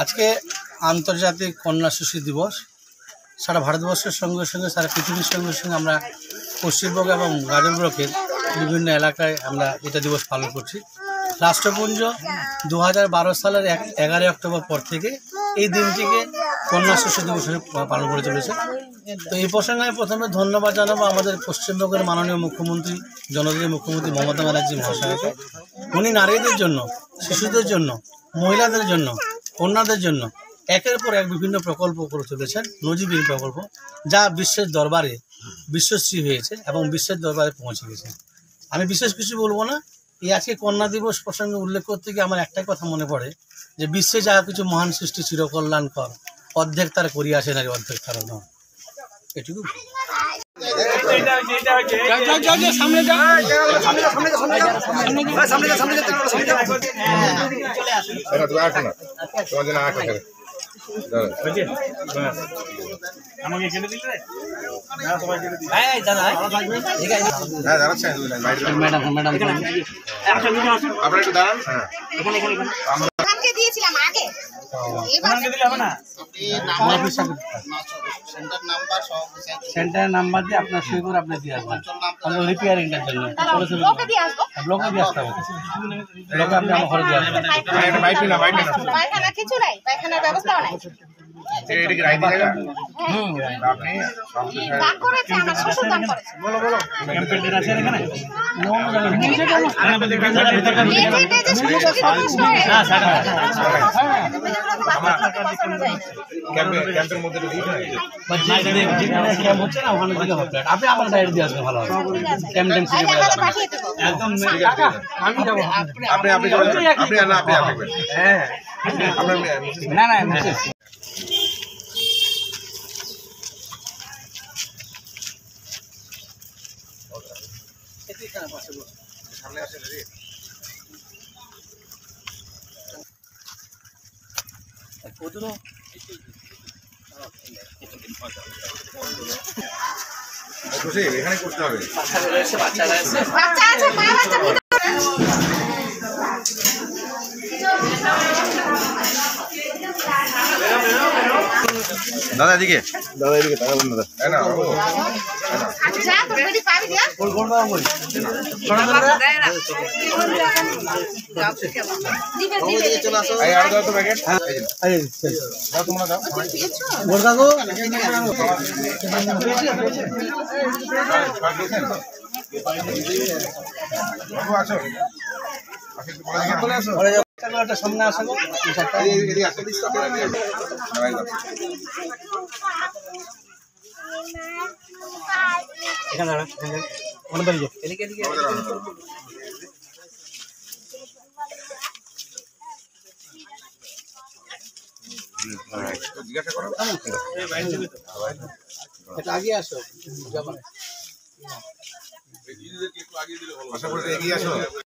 আজকে আন্তর্জাতিক কন্যা শিশু দিবস। সারা ভারতবর্ষের সঙ্গে সঙ্গে সারা পৃথিবীর সঙ্গে সঙ্গে আমরা পশ্চিমবঙ্গ এবং গাজল ব্লকের বিভিন্ন এলাকায় আমরা এটা দিবস পালন করছি। রাষ্ট্রপুঞ্জ 2012 সালের 11 অক্টোবর পর থেকে এই দিনটিকে কন্যা শিশু দিবস পালন করে চলেছে। তো এই প্রসঙ্গে আমি প্রথমে ধন্যবাদ জানাবো আমাদের পশ্চিমবঙ্গের মাননীয় মুখ্যমন্ত্রী, জনপ্রিয় মুখ্যমন্ত্রী মমতা ব্যানার্জি মহাশয়কে। উনি নারীদের জন্য, শিশুদের জন্য, মহিলাদের জন্য, কন্যাদের জন্য একের পর এক বিভিন্ন প্রকল্প করে চলেছেন, নজিরবিহীন প্রকল্প, যা বিশ্বের দরবারে বিশ্বশ্রী হয়েছে এবং বিশ্বের দরবারে পৌঁছে গেছে। আমি বিশেষ কিছু বলবো না। এই আজকে কন্যা দিবস প্রসঙ্গে উল্লেখ করতে গিয়ে আমার একটাই কথা মনে পড়ে যে বিশ্বে যা কিছু মহান সৃষ্টি চিরকল্যাণকর, অর্ধেক তার করিয়াছে নারী, অর্ধেক তার নয়। এটুকু সেন্টার নাম্বার দিয়ে আপনার সই করে আপনি দিয়ে আসবেন রিপেয়ারিংটার জন্য। ব্লকে দিয়ে আসতে হবে, ব্লকে আপনি আমার ঘরে দিয়ে আসবেন। আপনি আমার সাইড দিয়ে আসবেন, ভালো হবে। না না সামনে আসে এখানে করতে হবে। দাদা এদিকে, দাদা এদিকে, দাদা বন্ধু, দাদা সামনে আসো। এখানে জিজ্ঞাসা করো, আগে আসো, আশা করতে এগিয়ে আসো।